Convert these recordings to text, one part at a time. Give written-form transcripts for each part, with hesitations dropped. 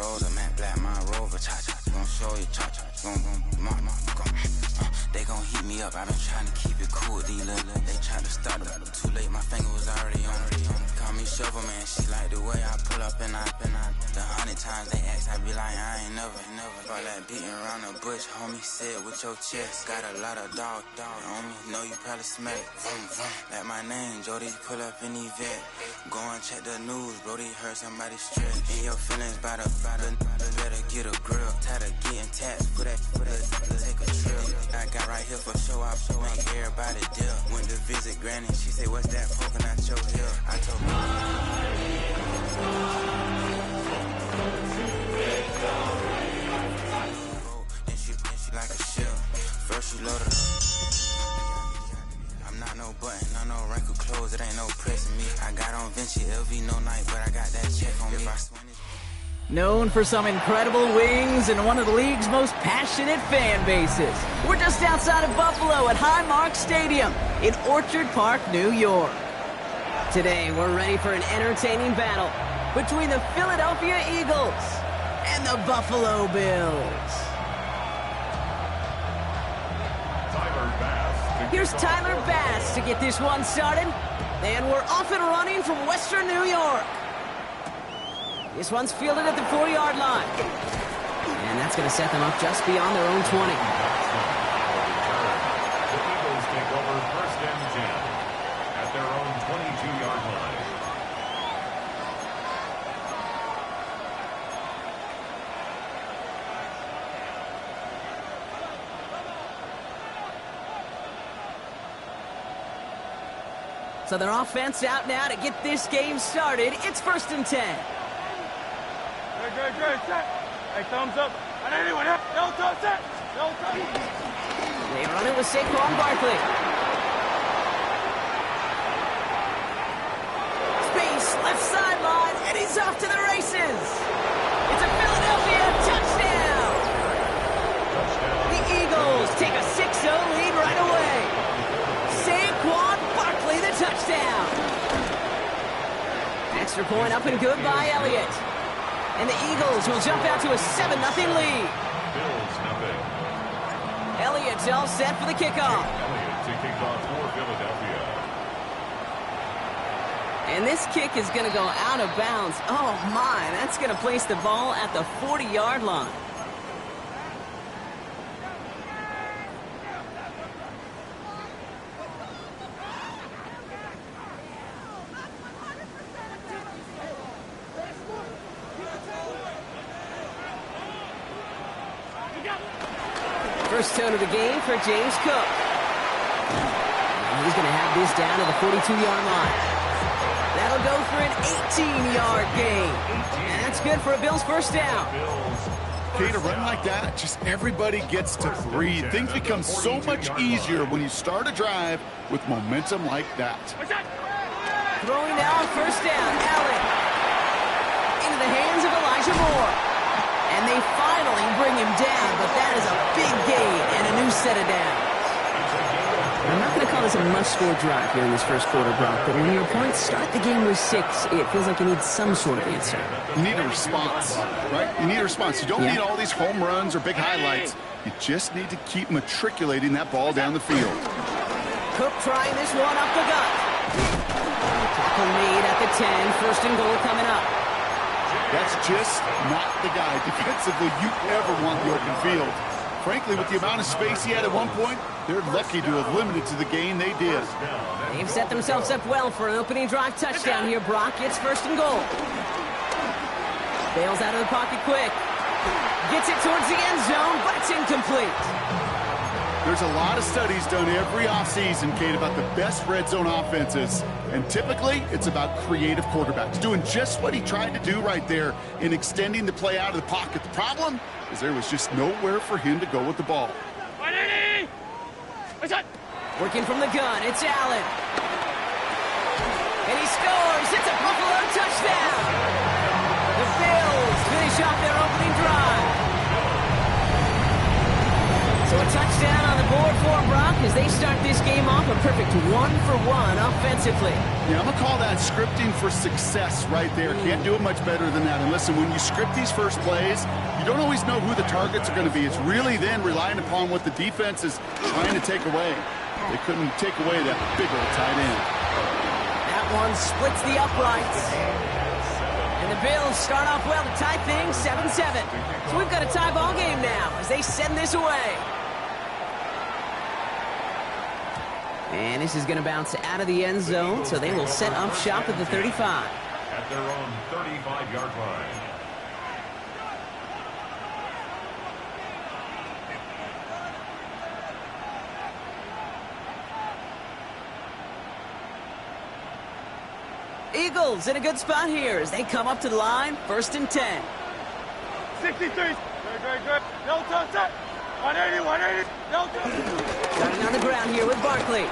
Rosa, Matt Black, my Rover, cha-cha, gon' show you, cha-cha, gon' they gon' heat me up, I been trying to keep it cool, these little, they tried to start it, too late, my finger was already on it, call me Shovel Man, she like the way I pull up and I, the 100 times they ask, I be like, I ain't never, all that beating around the bush, homie, say it with your chest, got a lot of dog, on me, know you probably smell it, like my name, Jody, pull up in the vet, go and check the news, Brody heard somebody stress, in your feelings by the, better get a grill, tired of getting taxed, for that, take a trip, I got right here for show, I make everybody deal, went to visit Granny, she said, what's that poking out your hill, I told her, then she like a shell, first you loaded up, I'm not no button, not no wrinkled clothes, it ain't no pressing me, I got on Vinci, LV no night, but I got that check on me, if I swing it. Known for some incredible wings and one of the league's most passionate fan bases. We're just outside of Buffalo at Highmark Stadium in Orchard Park, New York. Today, we're ready for an entertaining battle between the Philadelphia Eagles and the Buffalo Bills. Here's Tyler Bass to get this one started. And we're off and running from Western New York. This one's fielded at the 4-yard line. And that's going to set them up just beyond their own 20. The Eagles take over first and 10 at their own 22-yard line. So their offense out now to get this game started. It's first and 10. Good. Hey, thumbs up. On anyone, no thumbs up. No thumbs up. They run it with Saquon Barkley. Space, left sideline, and he's off to the races. It's a Philadelphia touchdown. The Eagles take a 6-0 lead right away. Saquon Barkley, the touchdown. Extra point up and good by Elliott. And the Eagles will jump out to a 7-0 lead. Bills nothing. Elliott's all set for the kickoff. Elliott to kick off for Philadelphia. And this kick is going to go out of bounds. Oh, my. That's going to place the ball at the 40-yard line. First tone of the game for James Cook. And he's going to have this down to the 42-yard line. That'll go for an 18-yard gain. And that's good for a Bills first down. Okay, to run like that, just everybody gets to breathe. Things become so much easier when you start a drive with momentum like that. Throwing now on first down, Allen. Into the hands of Elijah Moore. And they finally bring him down, but that is a big gain and a new set of downs. I'm not going to call this a must-score drive here in this first quarter, Brock, but when your opponents start the game with 6, it feels like you need some sort of answer. You need a response, right? You need a response. You don't need all these home runs or big highlights. You just need to keep matriculating that ball down the field. Cook trying this one up the gut. Tackle made at the 10, first and goal coming up. That's just not the guy defensively you ever want the open field. Frankly, with the amount of space he had at one point, they're lucky to have limited to the gain they did. They've set themselves up well for an opening drive touchdown here, Brock. It's first and goal. Bails out of the pocket quick. Gets it towards the end zone, but it's incomplete. There's a lot of studies done every offseason, Kate, about the best red zone offenses. And typically, it's about creative quarterbacks doing just what he tried to do right there in extending the play out of the pocket. The problem is there was just nowhere for him to go with the ball. Working from the gun, it's Allen. And he scores. It's a Buffalo touchdown. The Bills finish off their opening drive. So a touchdown on the board for Brock as they start this game off a perfect 1-for-1 offensively. Yeah, I'm going to call that scripting for success right there. Can't do it much better than that. And listen, when you script these first plays, you don't always know who the targets are going to be. It's really then relying upon what the defense is trying to take away. They couldn't take away that big old tight end. That one splits the uprights. And the Bills start off well to tie things 7-7. So we've got a tie ball game now as they send this away. And this is going to bounce out of the end zone, so they will set up shop at the 35. At their own 35-yard line. Eagles in a good spot here as they come up to the line, 1st and 10. 63. Good. No touch. 180. No touch. Starting on the ground here with Barkley.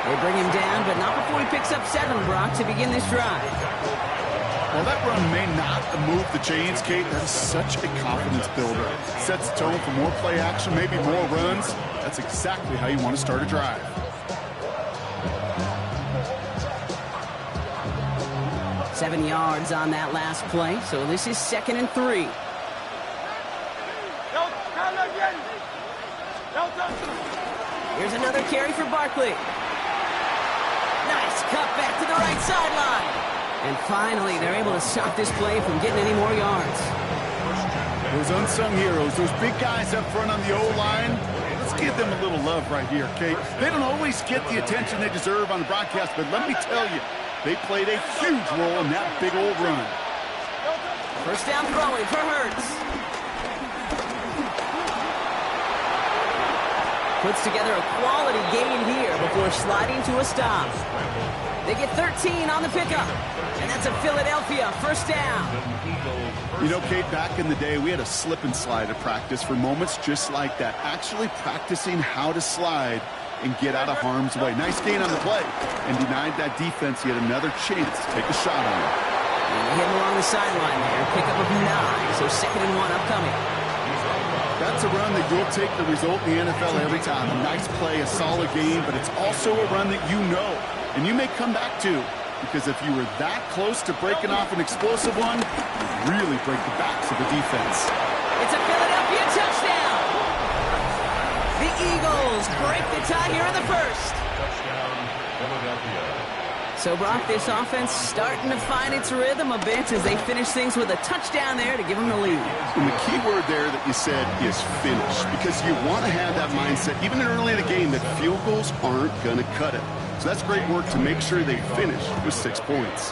They bring him down, but not before he picks up 7, Brock, to begin this drive. Well, that run may not move the chains, Kate. That is such a confidence builder. Sets the tone for more play action, maybe more runs. That's exactly how you want to start a drive. Seven yards on that last play, so this is 2nd and 3. Here's another carry for Barkley. Nice cut back to the right sideline. And finally, they're able to stop this play from getting any more yards. Those unsung heroes, those big guys up front on the O-line, let's give them a little love right here, Kate. They don't always get the attention they deserve on the broadcast, but let me tell you, they played a huge role in that big old run. First down throwing for Hurts. Puts together a quality gain here before sliding to a stop. They get 13 on the pickup. And that's a Philadelphia 1st down. You know, Kate, back in the day, we had a slip and slide at practice for moments just like that. Actually practicing how to slide and get out of harm's way. Nice gain on the play, and denied that defense yet another chance to take a shot on him. And they hit him along the sideline there. Pick up of 9, so 2nd and 1 upcoming. That's a run that you'll take the result in the NFL every time. A nice play, a solid game, but it's also a run that you know, and you may come back to, because if you were that close to breaking off an explosive one, you really break the backs of the defense. It's a Philadelphia touchdown! The Eagles break the tie here in the 1st. Touchdown, Philadelphia. So, Brock, this offense starting to find its rhythm a bit as they finish things with a touchdown there to give them the lead. And the key word there that you said is finish, because you want to have that mindset, even early in the game, that field goals aren't going to cut it. So that's great work to make sure they finish with 6 points.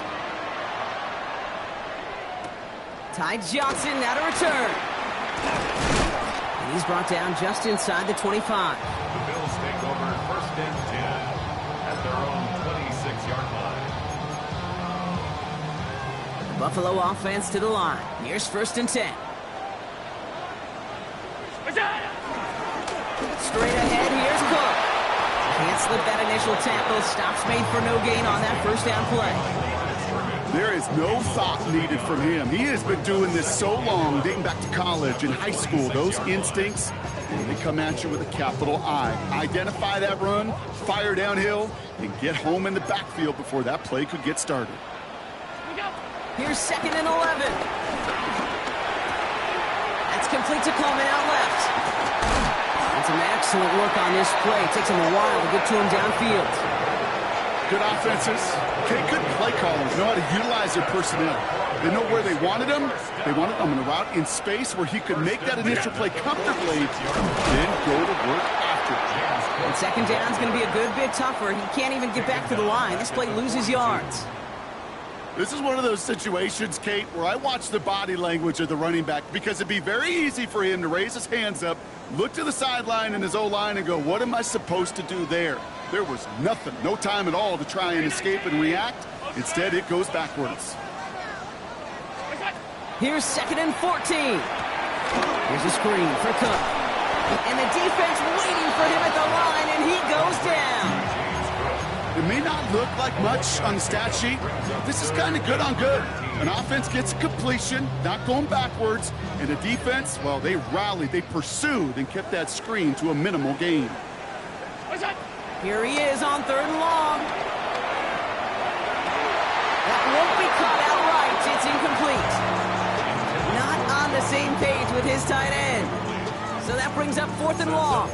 Ty Johnson now to return. And he's brought down just inside the 25. The Bills take over 1st and 10 at their own 26-yard line. The Buffalo offense to the line. Here's 1st and 10. Straight ahead, here's Cook. Can't slip that initial tackle. Stops made for no gain on that 1st down play. There is no thought needed from him. He has been doing this so long, dating back to college and high school. Those instincts, they come at you with a capital I. Identify that run, fire downhill, and get home in the backfield before that play could get started. Here's 2nd and 11. That's complete to Coleman out left. That's an excellent work on this play. It takes him a while to get to him downfield. Good offenses. Okay, good play callers know how to utilize their personnel. They know where they wanted him. They wanted him in a route in space where he could make that initial play comfortably, then go to work after. And 2nd down's going to be a good bit tougher. He can't even get back to the line. This play loses yards. This is one of those situations, Kate, where I watch the body language of the running back, because it'd be very easy for him to raise his hands up, look to the sideline in his O-line and go, what am I supposed to do there? There was nothing, no time at all to try and escape and react. Instead, it goes backwards. Here's 2nd and 14. Here's a screen for Cook. And the defense waiting for him at the line, and he goes down. It may not look like much on the stat sheet. This is kind of good on good. An offense gets completion, not going backwards, and the defense, well, they rallied, they pursued, and kept that screen to a minimal gain. Here he is on 3rd and long. That won't be caught outright. It's incomplete. Not on the same page with his tight end. So that brings up 4th and long.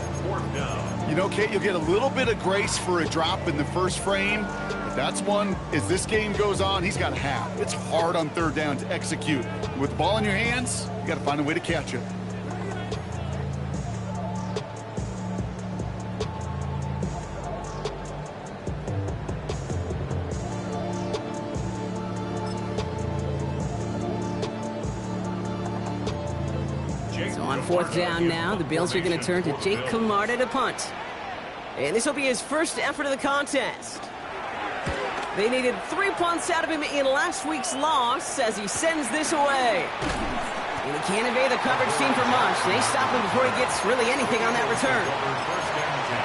You know, Kate, you'll get a little bit of grace for a drop in the first frame. But that's one, as this game goes on, he's got to have. It's hard on 3rd down to execute. With the ball in your hands, you got to find a way to catch it. On 4th down now, the Bills are going to turn to Jake Camarda to punt. And this will be his first effort of the contest. They needed 3 punts out of him in last week's loss as he sends this away. And he can't evade the coverage team for much. They stop him before he gets really anything on that return. First down 10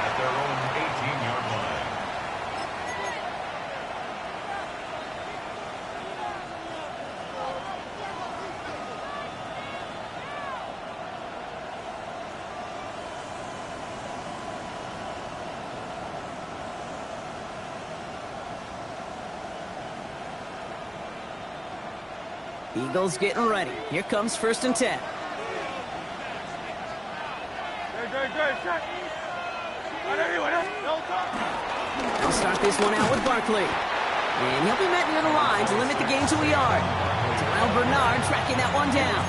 at their own 18-yard line. Eagles getting ready. Here comes 1st and 10. They'll start this one out with Barkley. And he'll be met near the line to limit the gain to a yard. Terrell Bernard tracking that one down.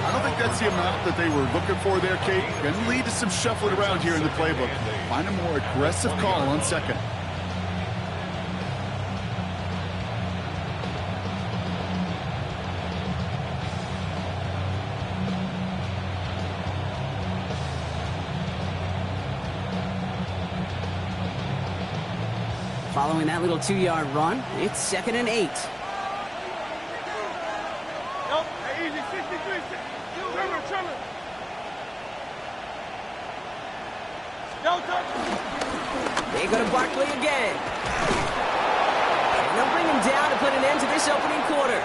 I don't think that's the amount that they were looking for there, Kate. Going to lead to some shuffling around here in the playbook. Find a more aggressive call on 2nd. Following that little 2-yard run, it's 2nd and 8. They go to Barkley again. And they'll bring him down to put an end to this opening quarter.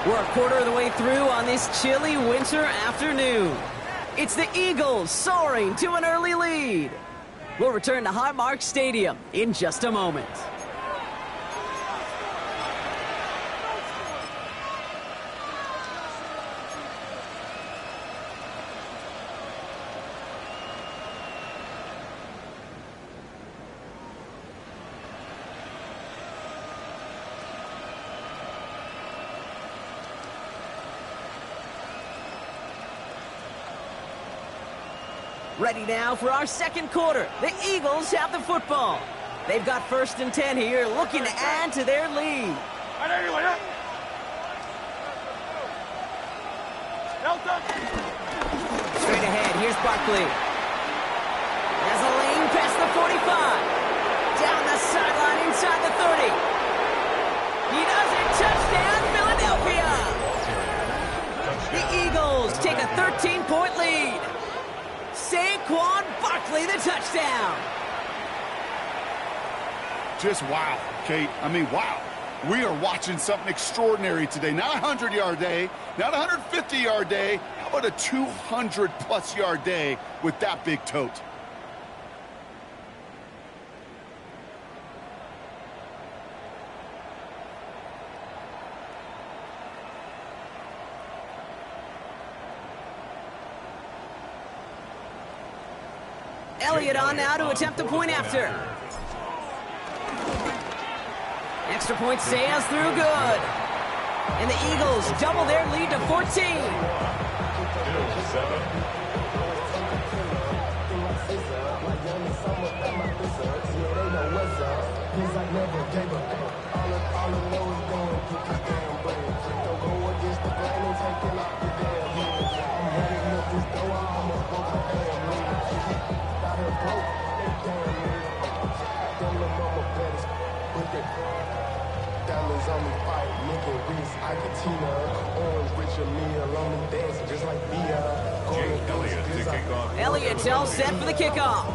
We're a quarter of the way through on this chilly winter afternoon. It's the Eagles soaring to an early lead. We'll return to Highmark Stadium in just a moment. Ready now for our 2nd quarter. The Eagles have the football. They've got 1st and 10 here, looking to add to their lead. Straight ahead, here's Barkley. Has a lane past the 45. Down the sideline inside the 30. He does it. Touchdown, Philadelphia. The Eagles take a 13-point lead. Saquon Barkley, the touchdown. Just wow, Kate. I mean, wow. We are watching something extraordinary today. Not a 100-yard day, not a 150-yard day. How about a 200-plus-yard day with that big tote? Elliott on now to attempt the point after. Extra point sails through good. And the Eagles double their lead to 14. Elliott all set for the kickoff.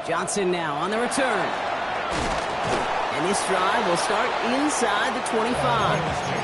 Johnson now on the return. And this drive will start inside the 25.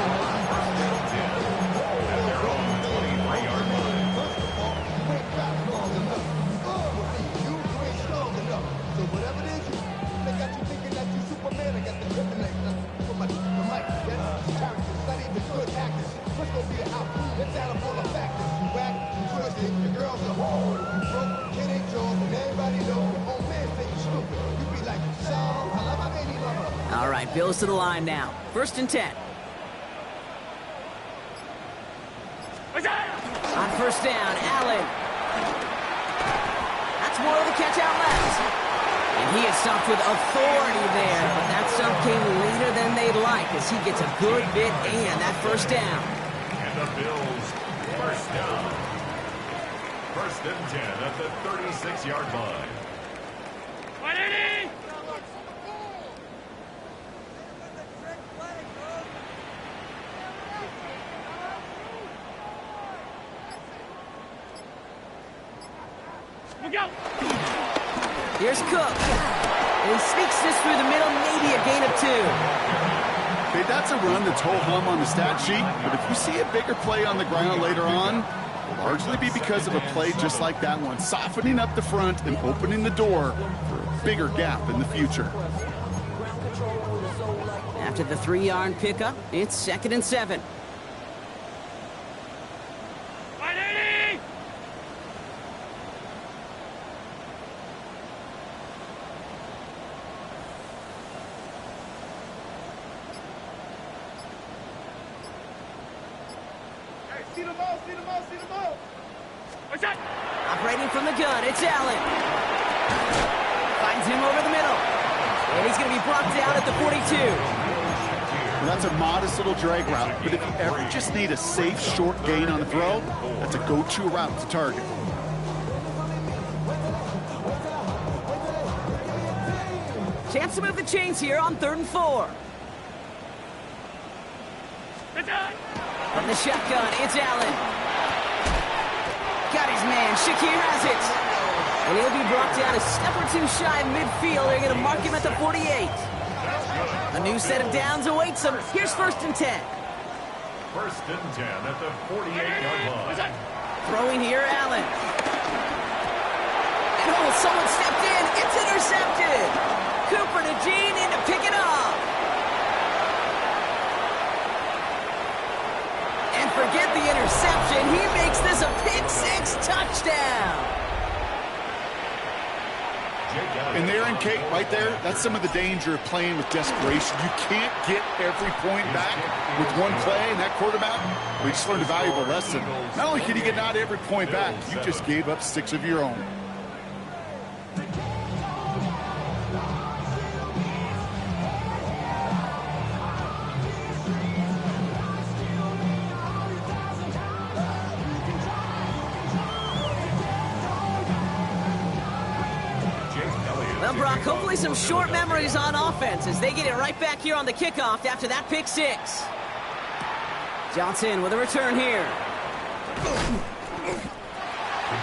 All right, Bills to the line now. 1st and 10. On 1st down, Allen. That's more of the catch out left. And he is stumped with authority there, but that stump came later than they'd like as he gets a good bit and that 1st down. And the Bills, 1st down. 1st and 10 at the 36-yard line. Here's Cook. And he sneaks this through the middle, maybe a gain of 2. Okay, that's a run that's ho-hum on the stat sheet, but if you see a bigger play on the ground later on, it'll largely be because of a play just like that one, softening up the front and opening the door for a bigger gap in the future. After the 3-yard pickup, it's 2nd and 7. Operating from the gun, it's Allen. Finds him over the middle. And he's going to be brought down at the 42. Well, that's a modest little drag route, but if you ever just need a safe, short gain on the throw, that's a go-to route to target. Chance to move the chains here on 3rd and 4. From the shotgun, it's Allen. Got his man. Shakir has it. And he'll be brought down a step or 2 shy of midfield. They're going to mark him at the 48. A new set of downs awaits him. Here's 1st and 10. 1st and 10 at the 48-yard line. Throwing here, Allen. And oh, someone stepped in. It's intercepted. Cooper to Jean in to pick it up. And forget the interception. He makes this a pick-6 touchdown. And there and Kate, right there, that's some of the danger of playing with desperation. You can't get every point back with one play, and that quarterback, we just learned a valuable lesson. Not only can you get not every point back, you just gave up 6 of your own. Well, Brock, hopefully some short memories on offense as they get it right back here on the kickoff after that pick-6. Johnson with a return here. The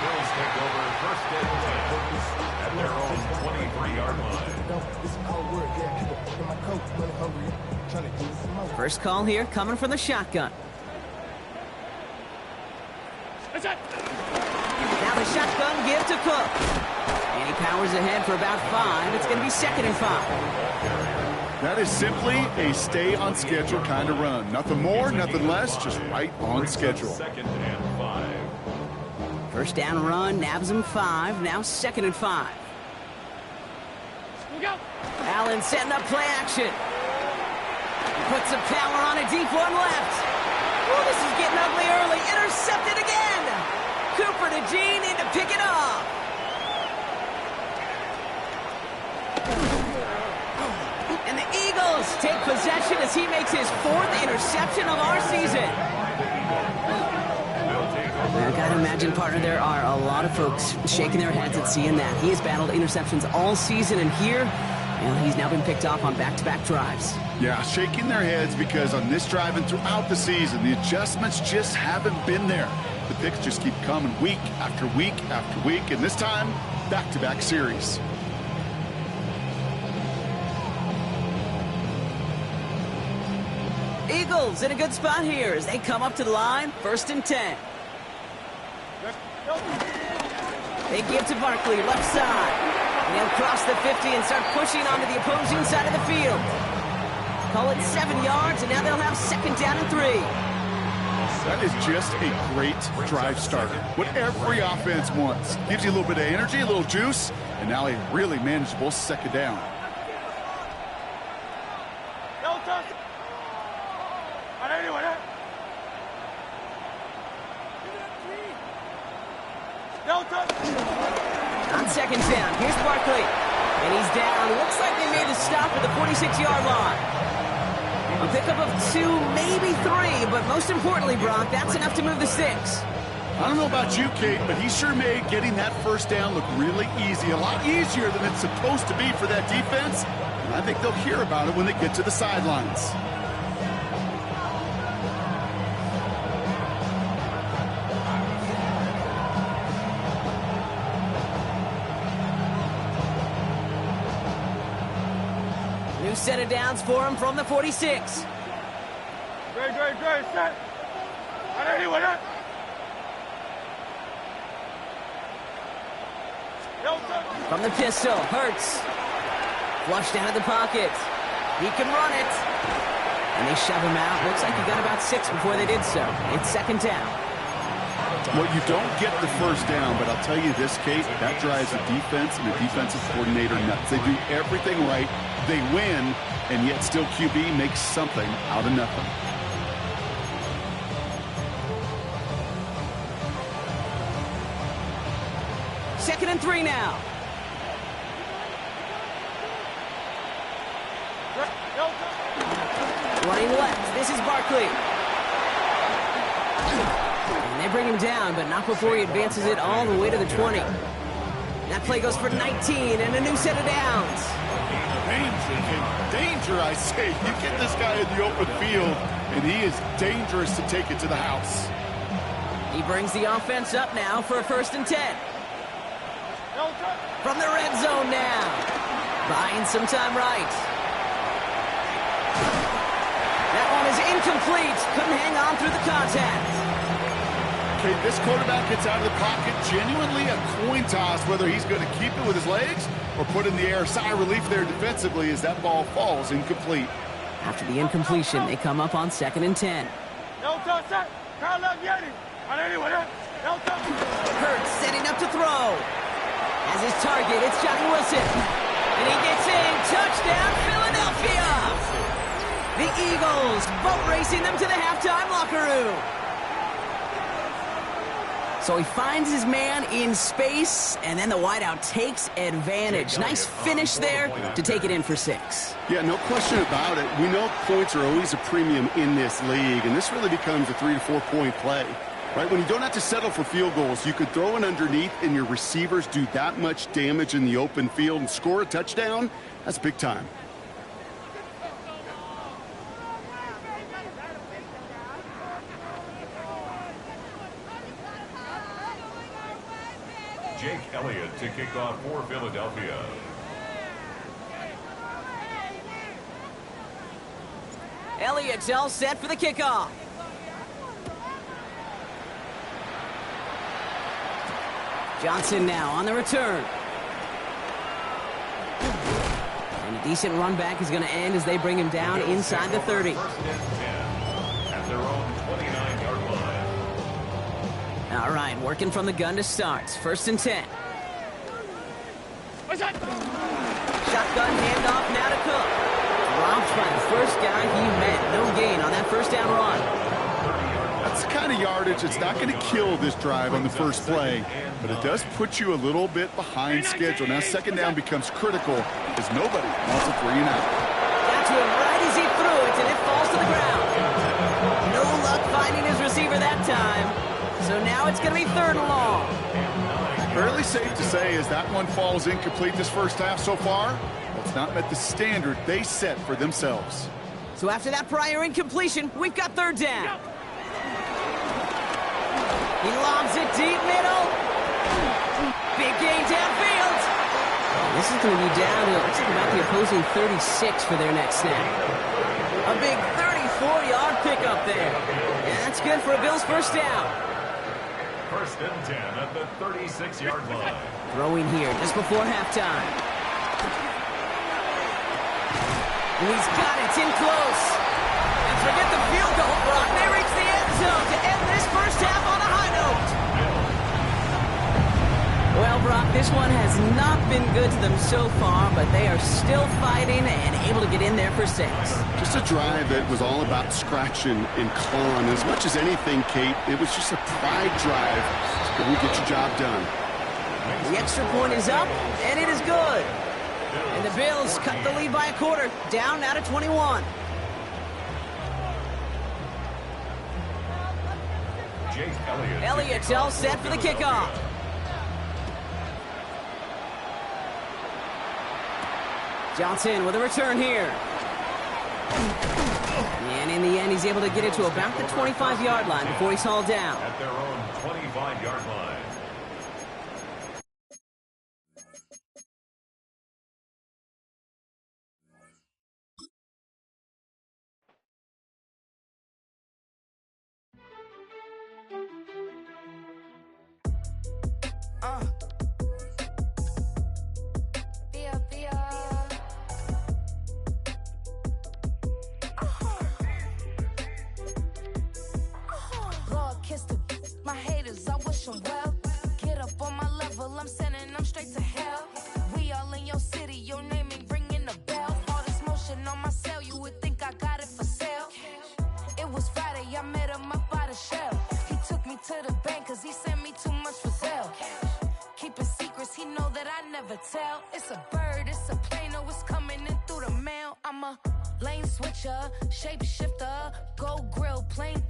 Bills take over 1st and 10 at their own 23-yard line. First call here coming from the shotgun. Now the shotgun give to Cook. And he powers ahead for about 5. It's going to be 2nd and 5. That is simply a stay-on-schedule kind of run. Nothing more, nothing less, just right on schedule. 2nd and 5. First down run, nabs him 5. Now 2nd and 5. Allen setting up play action. Puts some power on a deep one left. Oh, this is getting ugly early. Intercepted again. Cooper to Jean in to pick it up. And the Eagles take possession as he makes his 4th interception of our season. I've got to imagine, partner, there are a lot of folks shaking their heads at seeing that. He has battled interceptions all season, and here, he's now been picked off on back-to-back drives. Yeah, shaking their heads because on this drive and throughout the season, the adjustments just haven't been there. The picks just keep coming week after week after week, and this time, back-to-back series. Eagles in a good spot here as they come up to the line, 1st and 10. They give to Barkley, left side. And he'll cross the 50 and start pushing onto the opposing side of the field. Call it 7 yards, and now they'll have 2nd down and 3. That is just a great drive starter. What every offense wants. Gives you a little bit of energy, a little juice, and now a really manageable 2nd down. On 2nd down, here's Barkley. And he's down. Looks like they made the stop at the 46-yard line. A pickup of 2, maybe 3, but most importantly, Brock, that's enough to move the 6. I don't know about you, Kate, but he sure made getting that 1st down look really easy. A lot easier than it's supposed to be for that defense. And I think they'll hear about it when they get to the sidelines. New set of downs for him from the 46. Great, set. From the pistol, Hurts. Flushed out of the pocket. He can run it. And they shove him out. Looks like he got about 6 before they did so. It's 2nd down. Well, you don't get the 1st down, but I'll tell you this, Kate, that drives the defense and the defensive coordinator nuts. They do everything right. They win, and yet still QB makes something out of nothing. Second and 3 now. Running left. This is Barkley. And they bring him down, but not before he advances it all the way to the 20. That play goes for 19 and a new set of downs. Danger, I say. You get this guy in the open field, and he is dangerous to take it to the house. He brings the offense up now for a 1st and 10. From the red zone now. Buying some time right. That one is incomplete. Couldn't hang on through the contact. Okay, this quarterback gets out of the pocket. Genuinely a coin toss whether he's going to keep it with his legs or put in the air. Sigh of relief there defensively as that ball falls incomplete. After the incompletion, they come up on 2nd and 10. Hurts setting up to throw. As his target, it's Johnny Wilson. And he gets in. Touchdown, Philadelphia! The Eagles boat racing them to the halftime locker room. So he finds his man in space, and then the wideout takes advantage. Nice finish there to take it in for 6. Yeah, no question about it. We know points are always a premium in this league, and this really becomes a 3 to 4 point play. Right, when you don't have to settle for field goals, you could throw it underneath and your receivers do that much damage in the open field and score a touchdown. That's big time. Jake Elliott to kick off for Philadelphia. Elliott's all set for the kickoff. Johnson now on the return. And a decent run back is going to end as they bring him down inside the 30. First and 10 at their own 29-yard line. All right, working from the gun to start. 1st and 10. Shotgun handoff now to Cook. Dropped by the first guy he met. No gain on that 1st down run. That's the kind of yardage that's not going to kill this drive on the first play, but it does put you a little bit behind schedule. Now 2nd down becomes critical as nobody wants a 3 and out. Got to him right as he threw it, and it falls to the ground. No luck finding his receiver that time. So now it's going to be 3rd and long. Fairly safe to say as that one falls incomplete this first half so far, it's not met the standard they set for themselves. So after that prior incompletion, we've got 3rd down. He lobs it deep middle. Big gain downfield. This is going to be down to, looks like about the opposing 36 for their next snap. A big 4-yard pickup there. And that's good for a Bills first down. First and 10 at the 36-yard line. Throwing here just before halftime. And he's got it. It's in close. And forget the field goal, Brock. They reach the end zone to end this first half on a high note. Well, Brock, this one has not been good to them so far, but they are still fighting and able to get in there for 6. Just a drive that was all about scratching and clawing. As much as anything, Kate, it was just a pride drive. Go and get your job done. The extra point is up, and it is good. And the Bills cut the lead by a quarter, down now to 21. Elliott all set for the kickoff. Johnson with a return here. And in the end, he's able to get it to about the 25-yard line before he's hauled down. At their own 25-yard line. My haters, I wish them well. Get up on my level, I'm sending them straight to hell. We all in your city, your name ain't ringing a bell. All this motion on my cell, you would think I got it for sale. It was Friday, I met him up by the shell. He took me to the bank, cause he sent me too much for sale. Keeping secrets, he know that I never tell. It's a bird, it's a plane, oh, it's coming in through the mail. I'm a lane switcher, shape shifter, gold grill, plain.